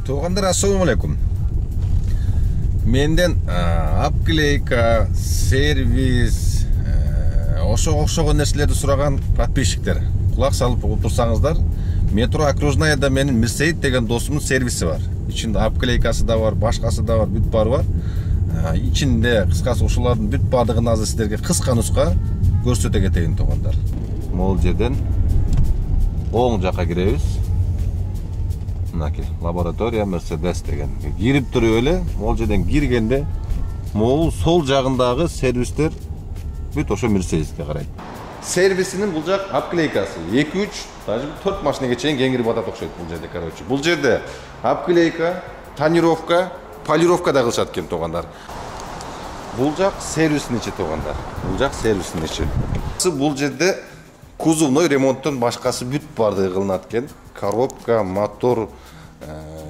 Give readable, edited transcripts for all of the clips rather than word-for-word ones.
Туугандар, ассаламу алейкум. Менден обклейка, сервис, окшогон нерселерди сураган подписчиктер. Кулак салып отурсаңыздар, метро окружнаяда менин Мирсейит деген досумдун сервиси бар. Ичинде обклейкасы да бар, башкасы да бар, бүт бары бар. Ичинде кыскасы ушулардын бүт бардыгын азыр сиздерге кыска нуска көрсөтө кетейин туугандар. Могул жерден оң жакка киребиз. Мынакей лаборатория Мерседес деген. Кирип туруп эле, могул жерден киргенде могул сол жагындагы сервистер бүт ошо Мерседеске карайт. Сервисинин бул жак обклейкасы 2-3, даже 4 машинеге чейин кеңирип атат окшойт бул жерде, короче. Бул жерде обклейка, тонировка, полировка да кылышат экен туугандар. Бул жак сервистин ичи туугандар. Бул жак сервистин ичи. Бул жерде кузовной ремонттон башкасы бүт бардыгы кылынат экен. Коробка, мотор,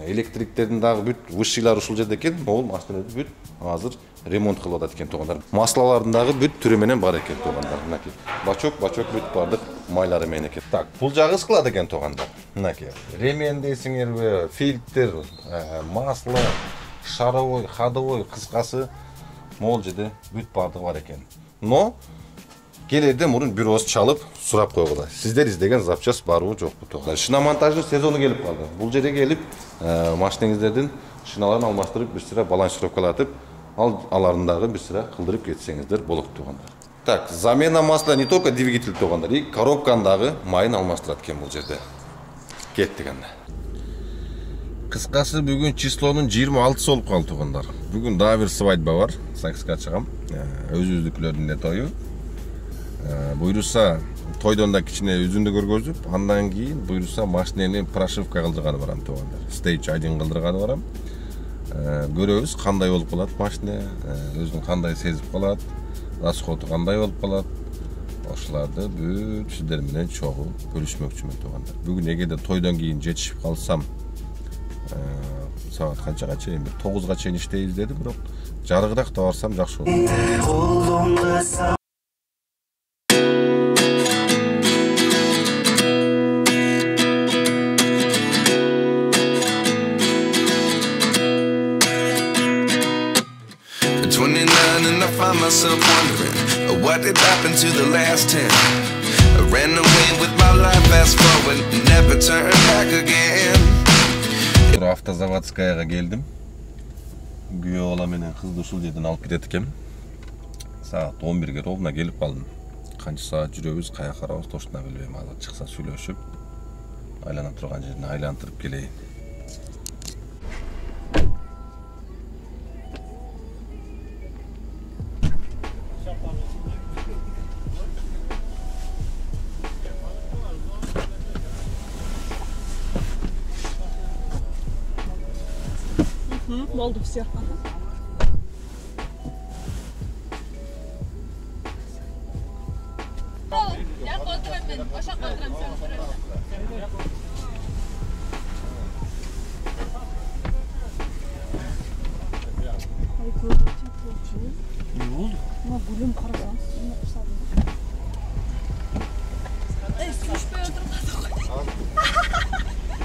электриктердин дагы бүт высшилар ушул жерде экен. Могул машиналарды бүт азыр ремонт кылып атат экен туугандар. Маслалардын дагы бүт түрү менен бар экен туугандар. Мынакей бачок бүт бардык майлары менен экен. Так, бул жагы ыскылат экен туугандар. Мынакей ремень дейсиңерби, фильтр, масло, шаровой, ходовой, кыскасы могул жерде бүт бардыгы бар экен. Но келерде мурун бирөөсү чалып сурап койгула. Сиздер издеген запчасть барбы жокпу туугандар. Шина монтаждын сезону келип калды. Бул жерге келип машинеңиздердин шиналарын алмаштырып, бир сыра балансировкалатып, алардын дагы бир сыра кылдырып кетсеңиздер болот туугандар. Так, замена масла не только двигатель туугандар, и коробканын дагы майын алмаштырат экен бул жерде. Кеттик анда. Кыскасы бүгүн числонун 26-сы болуп калды туугандар. Бүгүн дагы бир свадьба бар. Сакска чыгам. Өзүбүздүкүлөрдүн эле тою. Буйруса тойдон да кичине үзүндү көргөзүп, андан кийин буйруса машинени прошивка кылдырганы барам туугандар. Stage 1 кылдырганы барам. Көрөбүз кандай болуп калат машина, өзүн кандай сезип калат, расходу кандай болуп калат. Ошоларды бүт сиздер менен чогуу бөлүшмөкчүмүн туугандар. Бүгүн эгерде тойдон кийин жетишип калсам, саат канчага чейин, 9га чейин иштейбиз деди, бирок жарыгыраак да барсам жакшы болот. Myself wondering what did happen to the last 10. I ran away with my life, fast forward, never turn back again. Автозаводскаяга келдим. Күйөө бала менен кызды ушул жерден алып кетет экем. Саат 11ге ровно келип калдым. Канча саат жүрөбүз, каяка карабыз точно билбейм. Азыр чыкса сүйлөшүп, айлана турган жерден айлантырып келейин. Oldu все. Ya kontrol edin. Aşağı kontrol edin. Ne oldu? Ama gülüm karasan. Su içmeye oturmadık.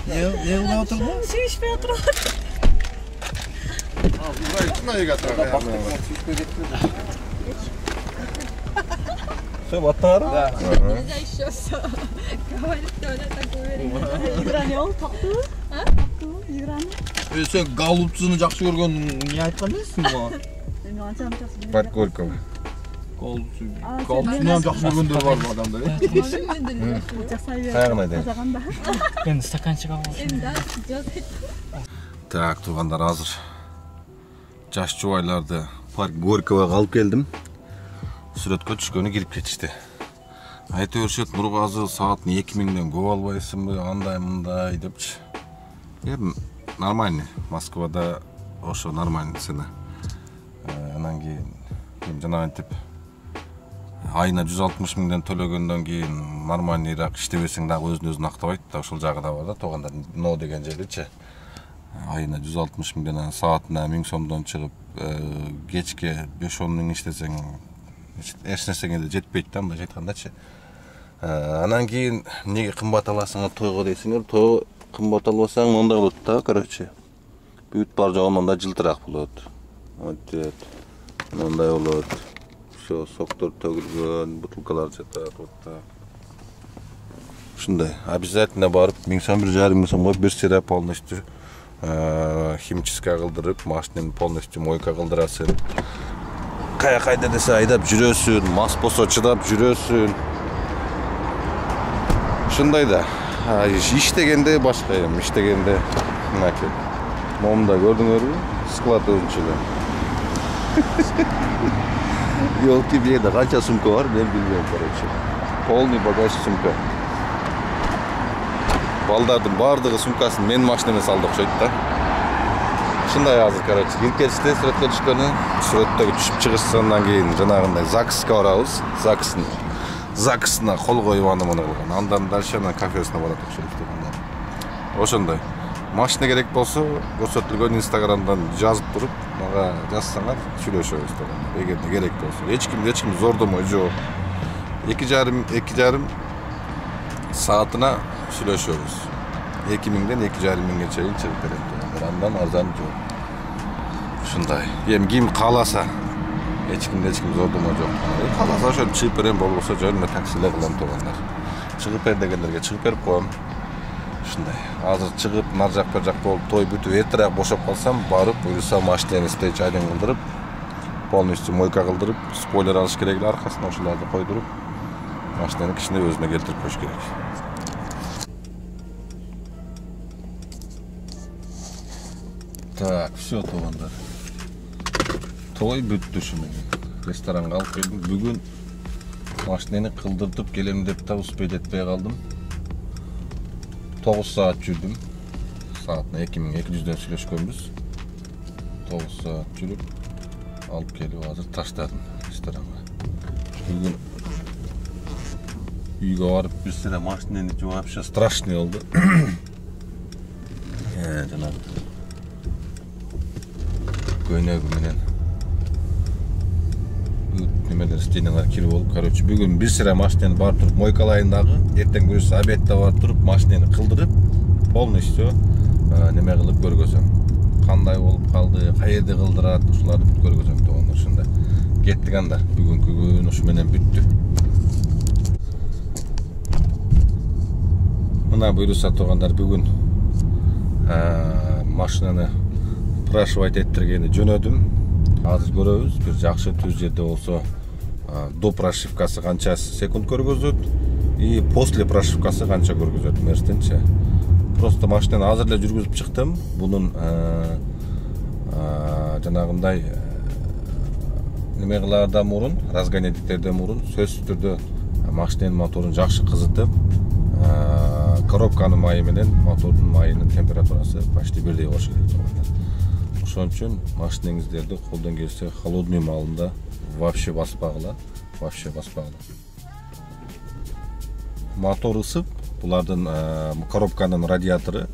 Ne oturma? Su içmeye oturmadık. Все, баттар? Да. Нельзя еще все. Говорит, что это такое. Игранел, тақты? А? Тақты, играны. Sen Galupçu'nu жақсы көрген не айтқан дейсің маған? Мен анчам жақсы. Бар Горького. Galupçu'nu жақсы көргендер бар мı адамдар? Каягына дейін. Ben стаканчик алып. Так, туугандар, азыр жаш жубайларды парк Горькового алып келдим. Сүрөткө түшкөнү кирип кетишти. Айта беришет, Нургазы саатын 2000ден көп албайсыңбы, андай мындай депчи. Нормальный. Москвада ошо нормальный цена. Анан кийин жана антип айына 160 миңден төлөгөндөн кийин нормальныйраак иштебесең дагы өзүн актабайт да, ошол жагы да бар да туугандар. Но деген жердечи. Айына 160 миңден саатына 1000 сомдон чыгып, кечке 5-10 миң иштесең эч нерсеңе да жетпейт да, мындай айткандачы. Анан кийин неге кымбат аласың тойго дейсиңер, той кымбат албасаң мондай болот да, короче. Бүт бар жағы мындай жылтырақ болады. Өтет. Мындай болады. Все, соктор төгілген, бутылкалар жатады отта. Ушундай. Обязательно барып, 1150 мың сомго бир сыра полностью химчистка кылдырып, машинаны полностью мойка кылдырасың. Кайда десе айдап жүрөсүн, мас болсо чыдап жүрөсүн. Ушундай да. Иштегенде башка эми, иштегенде мынакей. Момда көрдүңөрбү? Склад өзүнчөлө. Ёлки беда, канча сумка бар, мен билбейм, короче. Полный багаж сумка. Балдардын бардыгы сумкасын мен машинеме салды окшойт да. Ушундай азыр, короче, келкечте сүрөткө түшкөнү, сүрөттөгү түшүп чыгышсандан кийин жанагындай ЗАГСка барабыз. ЗАГСына кол коюп аны муну кылган. Андан дальше кафесине барат окшойт. Ошондой. Машина керек болсо, көрсөтүлгөн Инстаграмдан жазып туруп, мага жазсаңар сүйлөшөбүз да. Эгерде керек болсо. Эч ким зордомой жок. 2,5 саатына сүйлөшөбүз. 2000ден 2,5 чейин чыгып берет. Андан арзан жок. Ушундай. Эми ким кааласа, эч ким зордомой жок. Кааласа ошо чыгып берем, болбосо жөнүнө таксилер кылам туугандар. Чыгып бер дегендерге чыгып берип коем. Ушундай. Азыр чыгып нар жак бер жак болуп той бүтүп эртерээк бошоп калсам, барып, буюрса машинаны стейч айдын кылдырып, полностью мойка кылдырып, спойлер алыш керек эле аркасына ошоларды койдуруп, машинаны кичине өзүнө келтирип коюш керек. Так, все туугандар. Той бүттү ушуменен. Ресторанга алып келдим. Бүгүн машинаны кылдыртып келем деп да успей жетпей калдым. 9 saat жүрдüm. Saatine 2200'den сүйлөшкөнбүз. 9 saat жүрүп, алып келип азыр таштадым ресторанга. Бүгүн үйгө барып бир сыра машинаны жууп, вообще страшный болду. Жанагы көйнөгү менен немелер стеналар кирип болуп, короче, бүгүн бир сыра машинаны барып туруп мойкалайын дагы, эртең буюрса обедте барып туруп машинаны кылдырып, полностью неме кылып көргөзөм. Кандай болуп калды, каерде кылдырат, ушуларды бүт көргөзөм туугандар. Ушунда кеттик анда. Бүгүнкү күн ушу менен бүттү. Мына буюрса туугандар, бүгүн машинаны прашивать эттиргени жөнөдүм. Азыр көрөбүз, бир жакшы түз жерде болсо до прошивкасы канча секунд көргөзөт и после прошивкасы канча көргөзөт мерстенчи. Просто машинаны азыр эле жүргүзүп чыктым. Бунун жанагындай неме кылаардан мурун, разгоняттерден мурун сөзсүз түрдө машинанын моторун жакшы кызытып, коробканын майы менен мотордун майынын температурасы почти бирдей болушу керек. Ошон үчүн машинаңыздарды колдон келсе холодный маалында вообще баспагыла, Мотор ысып, булардын коробканын радиатору,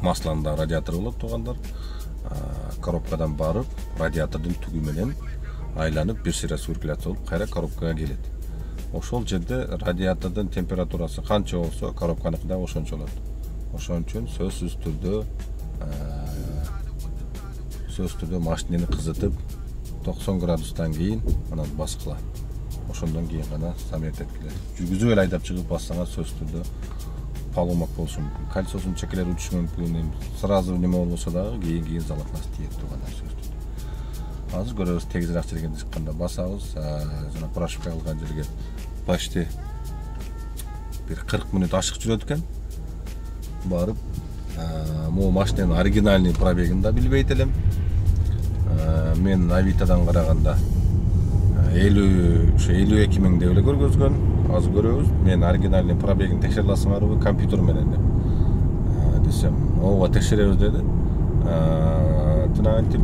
масланда радиатору болот туугандар. Коробкадан барып, радиатордун түгү менен айланып бир сыра циркуляция болуп, кайра коробкага келет. Ошол жерде радиатордун температурасы канча болсо, коробканыкы да ошончо болот. Ошон үчүн сөзсүз түрдө машинаны кызытып 90 градустан кийин анан баскыла. Ошондон кийин гана самет эткилет. Жүргүзүп эле айдап чыгып бассаңар сөзсүз түрдө поломок болушу мүмкүн. Кольцосунун чекелери учушу мүмкүн. Сразу неме болбосо дагы кийин залатмас тиет туугандар сөзсүз түрдө. Азыр көрөбүз, тегизирээк жерге чыкканда басабыз. Жана прошивка кылган жерге почти бир 40 мүнөт ашык жүрөт экен. Барып, могу машинанын оригинальный пробегин да билбейт элем. Мен Авитадан караганда 52 миң деп эле көргөзгөн. Азыр көрөбүз. Мен оригинальный пробегин текшере аласыңарбы компьютер менен деп. Десем, ооба текшеребиз деди. Тинантип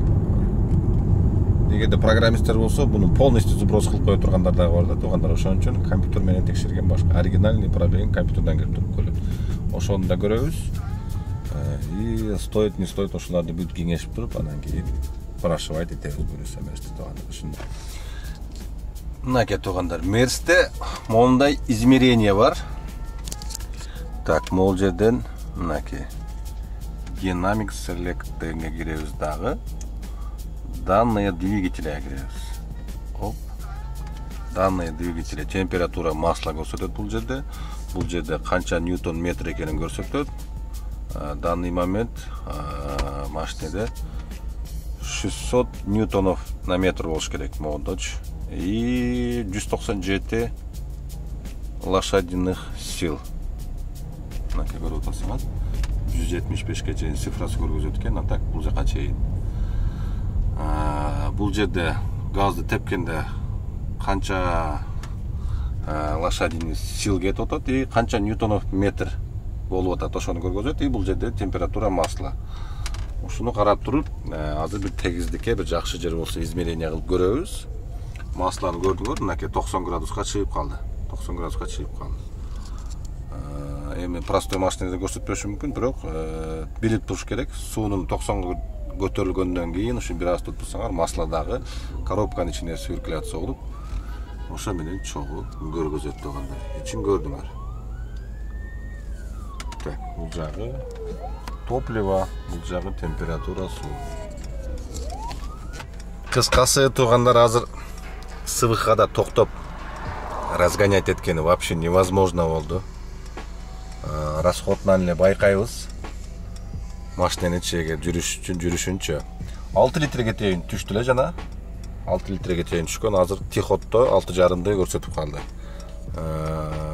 эгерде программисттер болсо, буну полностью сброс кылып кое тургандар дагы бар да туугандар. Ошон үчүн компьютер менен текшерген башка. Оригинальный пробегин компьютерден кирип туруп көрөт. Ошону да көрөбүз. И стоит, не стоит ошоларды бүт кеңешип туруп, анан кийин спрашивать этебиз буюрса Мерсте туугандар. Ушундай. Мынакей туугандар, Мерсте моундай измерение бар. Так, могул жерден мынакей Dynamic Select'e gireriz dağı. Данные двигателя киребиз. Оп. Данные двигателя температура масла көрсөтөт бул жерде. Бул жерде канча ньютон метр экенин көрсөтөт. Данный момент машинеде 600 ньютонов на метр болуш керек могундочу. И 197 лошадиных сил. Мынакей көрүп атасыңар. 175 чейин цифрасы көргөзөт экен. А так бул жака чейин. Бул жерде газды тепкенде канча лошадиный сил кетип атат и канча ньютонов метр болуп атат, ошону көргөзөт. И бул жерде температура масла. Ушуну карап туруп, азыр бир тегиздикке бир жакшы жер болсо измерение кылып көрөбүз. Масланы көрдүңөр, мынакей 90 градуска чыгып калды. 90 градуска чыгып калды. Эми простой машинада көрсөтпөшү мүмкүн, бирок билип туруш керек. Суунун 90 көтөрүлгөндөн кийин ушу бир аз тутсаңар масладагы коробканын ичине циркуляция болуп, ошо менен чогуу көргөзөт дегенде. Ичин көрдүңөр. Так, бул жагы топливо, бул жагы температура суу. Кыскасы туугандар, азыр СВХда токтоп разгонять эткени вообще невозможно болду. Расходун эле байкайбыз. Машинаны чеге жүрүшүнчө 6 литрге чейин түштү эле жана 6 литрге чейин түшкөн. Азыр Тиходто 6,5 көрсөтүп калды.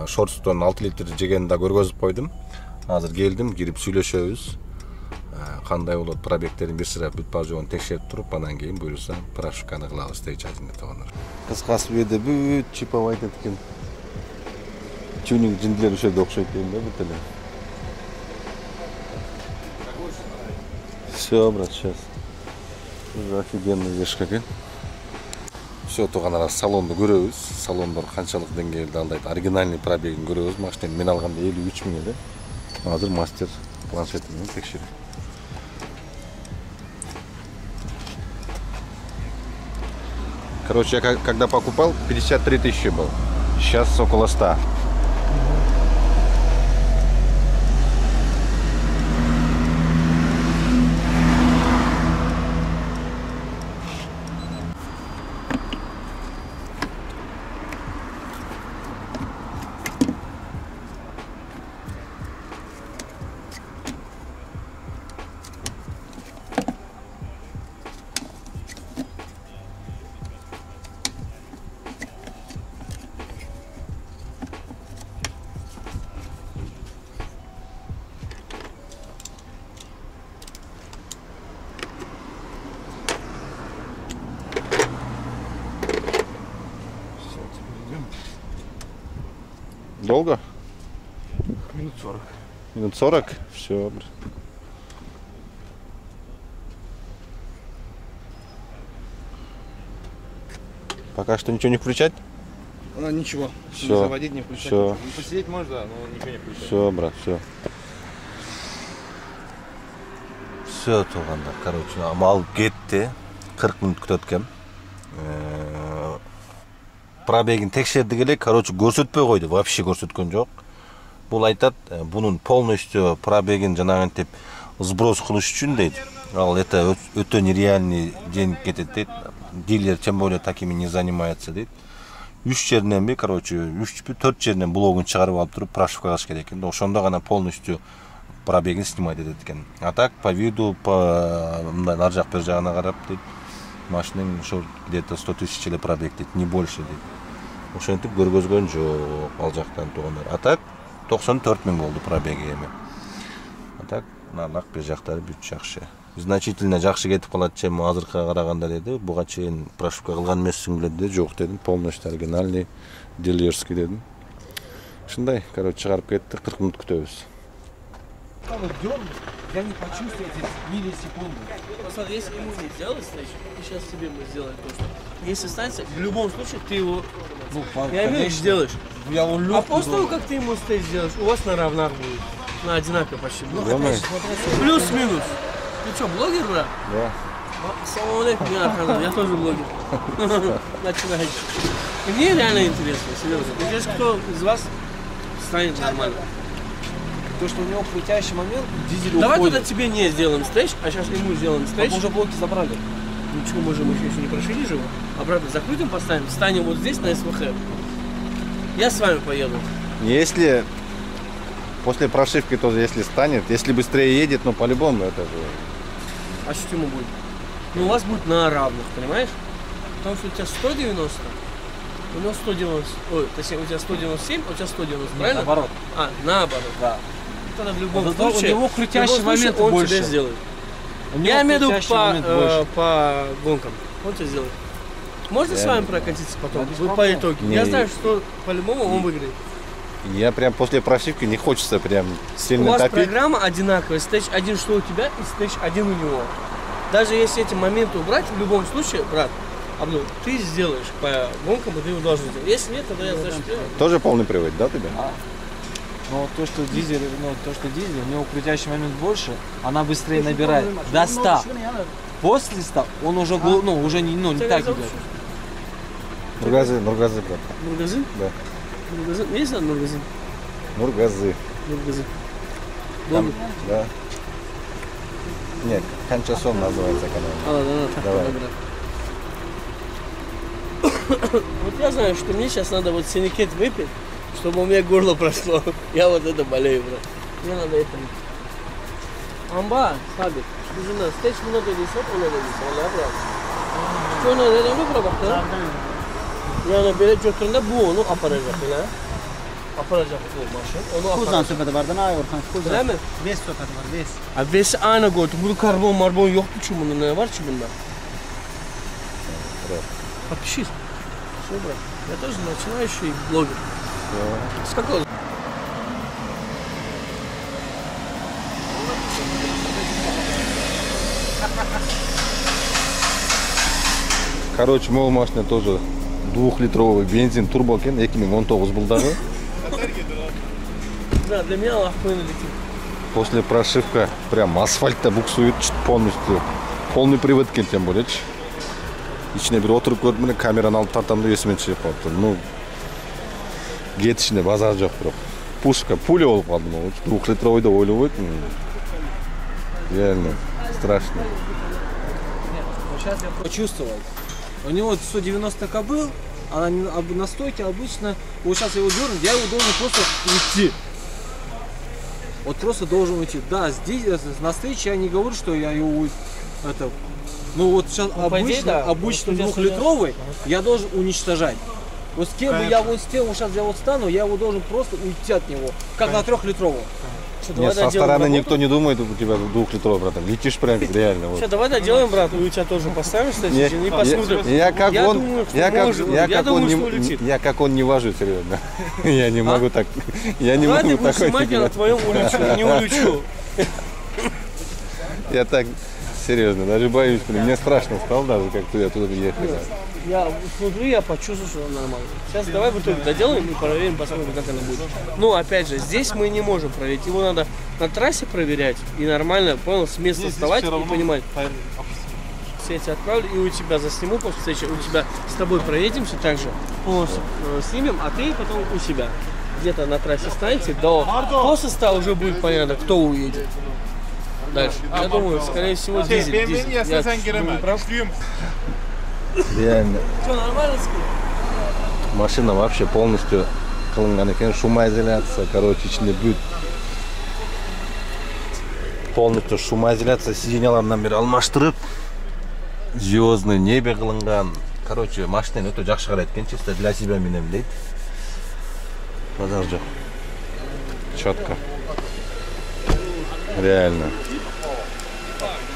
Шортстон 6 литр жегенде көргөзүп койдум. Азыр келдим, кирип сүйлөшөбүз. Кандай болот пробегтерин бир сыра бүтпа жогун текшерип туруп, анан кийин буюрса прошивканы кылабыз дейчазында тоогандар. Кыскасы бу жерде бүт чиповать эткен. Тюнинг жиндилер ошол жерде окшойт дейм да, бүт эле. Все, брат, сейчас. Уже офигенный вешка экен. Все, туугандар, салонду көрөбүз. Салондор канчалык деңгээлде алдайт. Оригинальный пробегин көрөбүз. Машинаны мен алганда 53 000 эле. Азыр мастер планшети менен текшерет. Короче, я когда покупал, 53 000 был. Сейчас около 100. Долго? Минут 40. Минут 40? Все. Пока что ничего не включать? Ничего. Все. Не заводить, не включать. Все. Ну, посидеть можно, но ничего не включать. Все, брат, все. Все, туугандар. Короче, амал кетти. 40 минут күтөт экен. Пробегин текшердик эле, короче, көрсөтпөй койду, вообще көрсөткөн жок. Бул айтат, бунун полностью пробегин жанагынтип сброс кылыш үчүн дейт. Ал это өтө нереальный день кетет дейт. Дилер тем более такими не занимается дейт. 3 жеринен би, короче, 3-4 жеринен блогун чыгарып алып туруп прошивка кылыш керек экен. Ошондо гана полностью пробегин снимать этет экен. А так по виду, по мындай ар жак бер жагына карап дейт. Машинанын ошо где-то 100 000 эле пробег дейт, не больше дейт. Ошентип көргөзгөн жок ал жактан туугандар. А так 94 000 болду пробеги эми. А так нарлак бир жактары бүт жакшы. Значительно жакшы кетип калат чем азыркыга караганда деди. Буга чейин прошивка кылган эмессиң беле деди. Жок дедим, полностью оригинальный, дилерский дедим. Ушундай, короче, чыгарып кетти, 40 минут күтөбүз. Я не почувствую эти миллисекунды. Посмотри, если ему не сделать встречу, и сейчас тебе мы сделаем просто. Если станется, в любом случае ты его, я имею в виду, сделаешь. Я его люблю. А после того, как ты ему стейдж сделаешь, у вас на равнах будет. На одинаково почти. Ну, плюс-минус. Ты что, блогер, брат? Да. Ассаламу алейкум, я тоже блогер. Начинайте. И мне реально интересно, серьезно. Интересно, кто из вас станет нормально. то, что у него крутящий момент, дизель Давай уходит. тогда тебе не сделаем стейдж, а сейчас ему сделаем А стейдж. мы уже блоки забрали. Ничего, мы же еще не прошли же его. Обратно закрутим, поставим, встанем вот здесь на СВХ. Я с вами поеду. Если после прошивки тоже, если станет, если быстрее едет, ну по-любому это же... Ощутимо будет. Ну, у вас будет на равных, понимаешь? Потому что у тебя 190, у него 190, ой, точнее, у тебя 197, а у тебя 190, правильно? Наоборот. А, наоборот. Да. Тогда в любом Зато случае, у него крутящий в любом случае момент он больше. тебя сделает. У него Я имею в виду крутящий момент больше. по гонкам. Он тебя сделает. Можно с вами прокатиться потом? без Вы по проблем. итогу. Не. Я знаю, что по-любому он выиграет. Я прям после прошивки не хочется прям У сильно вас топить. программа одинаковая. Стейдж 1 что у тебя и стейдж 1 у него. Даже если эти моменты убрать, в любом случае, брат, Абдул, ты сделаешь по гонкам, и ты его должен сделать. Если нет, тогда я знаю, что делать. Тоже полный привод, да, тебе? Но то, что дизель, у него крутящий момент больше, она быстрее набирает. До 100. После 100 он уже, уже не так идет. Нургазы, брат. Нургазин? Да. Нургазин? Есть там Нургазин? Нургазы. Нургазин. Там, Дома? да. Нет, Канчасон называется канал. Так, Давай. Вот я знаю, что мне сейчас надо вот синикет выпить, чтобы у меня горло прошло. Я вот это болею, брат. Мне надо это выпить. Амба, Сабит, bizimle stage buna dediyse ona dediyse ona bırak. Sonra neden mi bıraktı? Yani böyle götüründe bu onu aparacak bile. Aparacak bu maşın. Onu Kuzan aparacak. söhbəti var da, nə Orxan? Kuzan. Değil mi? Ves söhbəti var, ves. Abi vesi aynı koydu. Bu karbon marbon yoktu ki bunda. Ne var ki bunda? Подпишись. Все, брат. Я тоже начинающий блогер. С какого? Короче, мол машина тоже 2-литровый бензин турбокен 2019 жылдары. Да, для меня охуенно летит. После прошивка прям асфальтта буксует полностью. Полный привод екен, тем более. İçine bir oturup gördüm, mene kamerаны alып тартам деп есіме түсіп қалыпты. Ну, кетішіне базар жоқ, бірақ пушка, пуля болып қалдым. 2-литровый деп ойлап едім. Реально страшно. Сейчас я почувствовал. У него 190 кобыл, а на стойке обычно, вот сейчас я его дерну, я его должен просто уйти. Вот просто должен уйти. Да, здесь на встрече я не говорю, что я его это. Ну вот сейчас обычно 2-литровый я должен уничтожать. Вот с кем бы я вот с тем сейчас я вот стану, я его должен просто уйти от него, как на 3-литрового. Нет, со стороны никто не думает, у тебя 2-литровый, братан. Летишь прям реально. Вот. Все, давай доделаем, брат. Мы у тебя тоже поставим, кстати, и посмотрим. Я как Я он, думаю, что я как, может. я Я как думаю, он что не, улетит. я как он не вожу, серьезно. Я не могу так, я не Давай ты могу будешь такой снимать, я на фигуры. твоем улечу, не улечу. Я так, серьезно, даже боюсь, блин, мне страшно стало даже, как я туда ехал. Я смотрю, я почувствую, что нормально. Сейчас давай в итоге доделаем и проверим, посмотрим, как оно будет. Ну, опять же, здесь мы не можем проверить. Его надо на трассе проверять и нормально, понял, с места вставать и понимать. Все эти отправлю и у тебя засниму после встречи, у тебя с тобой проедемся также, полностью снимем, а ты потом у себя. Где-то на трассе станете, после 100 уже будет понятно, кто уедет. Дальше. Я думаю, скорее всего, дизель. Я не прав? Реально. Что, нормально? Машина вообще полностью кылынган экен, шумоизоляция, короче, içinde бүт полностью шумоизоляция сиденьяларынан бери алмаштырып, звездный небе кылынган. Короче, машина өтө жакшы карайт экен, чисто для себя менен дейт. Базар жок. Четко. Реально.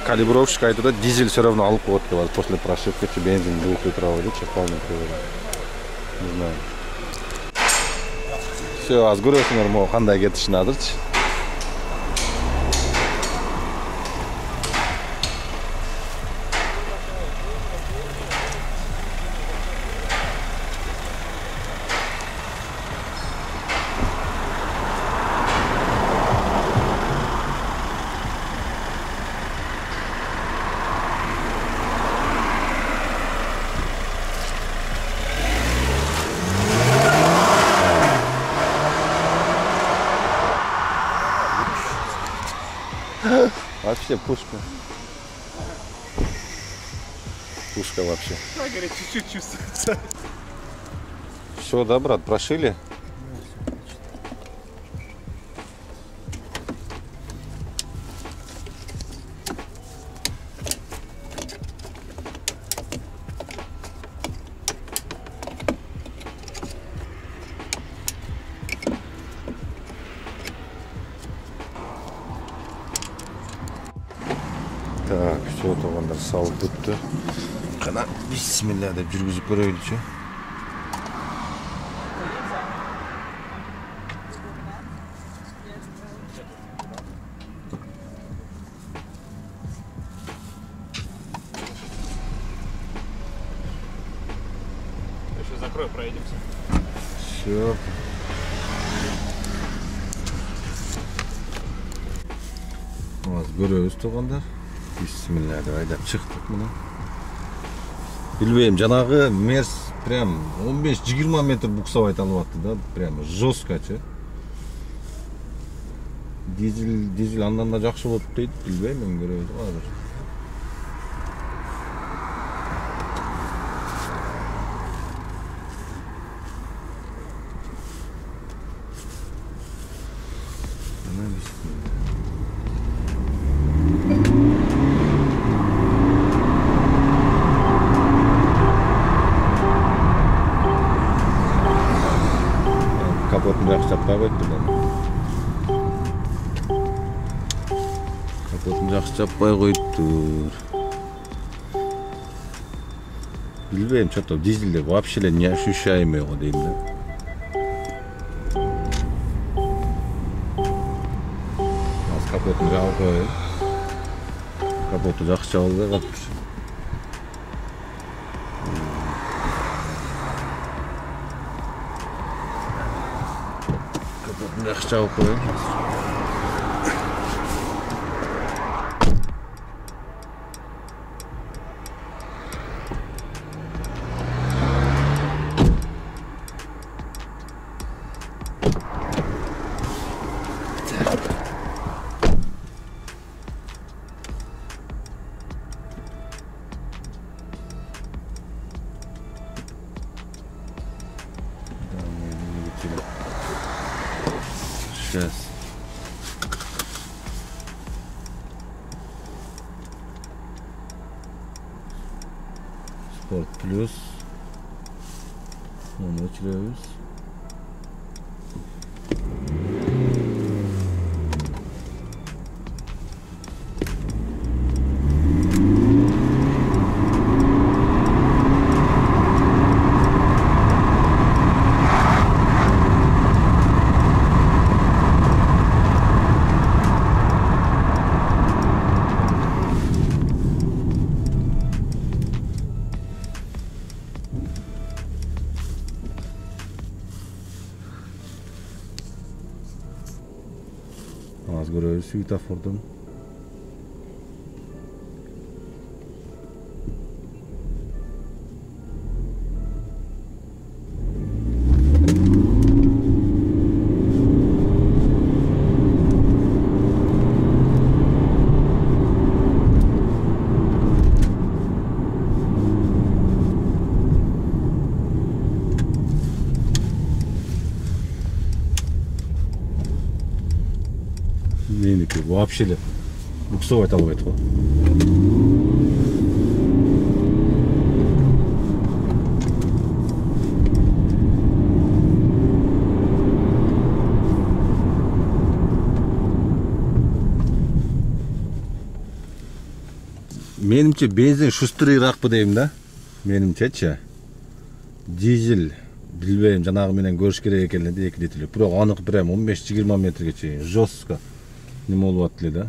Калибровщик айтады, дизель все равно алып коет деп, после прошивки бензин 2-литровый дейт, полный привод. Не знаю. Все, аз көрөсүңөр могу кандай кетишин азырчы. Вообще пушка. Пушка вообще. Да, говорит, чуть-чуть чувствуется. Все, да, брат, прошили? Так, все, туғандар салып бүтті. Қана бисмилля деп жүргізіп көрелікші. Еще закрой, проедемся. Все. Az görüyoruz tuğanlar. Bismillah деп айдап çıktık bunu. Bilbeyim, janagı Mers prям 15-20 метр буксап айта алыпты да, прям жесткочу. Дизель андан да жакшы болуп дейт, билбейм, мен көрөбүз азыр. Kapotunu жақсы жаппай қойыпты да. Kapotunu жақсы жаппай қойыптыр. Билбейм, что-то дизельде вообще не ощущаем его дейм да. Az kapotunu жабып коелу. Kapotу жақсы жабылбай калыптыр. Жақсы жауып қойын. Сейчас. Sport Plus. Onu açıyoruz. Az görüyoruz svetofordan. Неники, вообще ли буксовать алып го. Менимче бензин шустырыраакпы дейм да. Менимчечи. Дизель билбейм, жанагы менен көрүш керек экен эле 2 литрлик. Бирок анык прям 15-20 метрге чейин жестко. Не болуп атты да.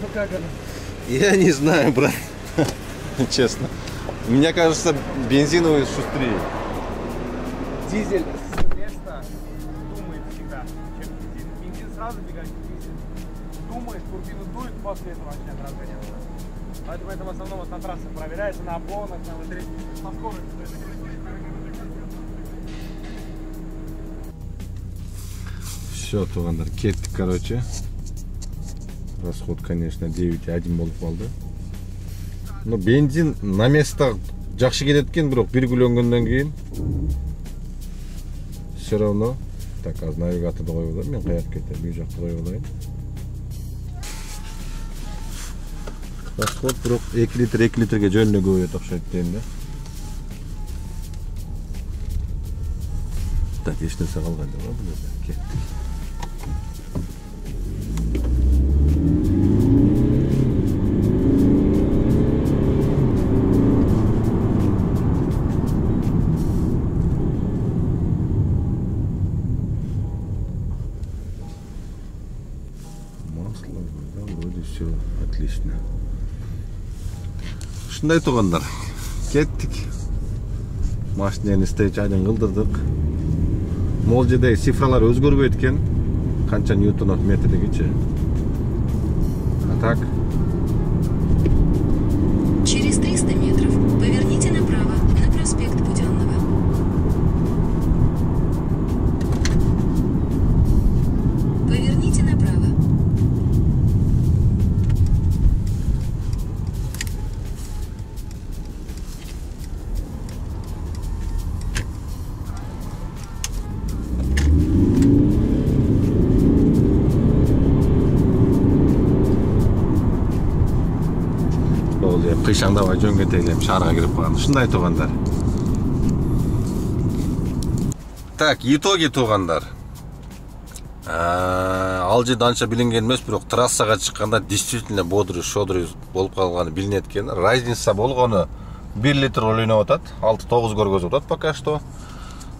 Ну как она? Я не знаю, брат. честно. Мне кажется, бензиновый шустрее. Дизель с места думает всегда, чем бензин. Бензин сразу бегает, дизель думает, турбину дует, после этого начинает разгоняться. Поэтому это в основном вот на трассах проверяется, на обгонах, на скорости. Все, тугандар, кеттик, короче. Расход, конечно, 9,1 болып қалды. Но бензин на место жақсы кетет екен, бирок бир күлөнгөндөн кийин все равно. Так, аз навигаторду коюп алайын, мен каяка кетем, бул жакта коюп алайын. Расход бирок 2 литрге жөн эле көбөйөт окшойт дейм да. Так, эч нерсе калган жок бул жерде. Кеттик. Все отлично. Ушундай тугандар, кеттик. Машинаны стейч айдан кылдырдык. Могул жердеги цифралар өзгөрбөйт экен. Канча ньютон метрдегичи. А так. Через 300 метров поверните направо на проспект Буденного. Поверните направо. Кыйшаңдабай жөн кетейин элем, шаарга кирип калган. Ушундай тугандар. Так, итоги тугандар. Ал жерде анча билинген эмес, бирок трассага чыкканда действительно бодрый болуп калганы билинет экен. Разница болгону 1 литр ойлонуп атат, 6-9 көргөзүп атат пока что.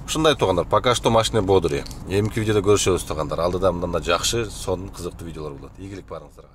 Ушундай тугандар, пока что машина бодрый. Эмки видеодо көрүшөбүз тугандар. Алдыда мындан да жакшы, сонун кызыктуу видеолор болот. Ийгилик барыңыздарга.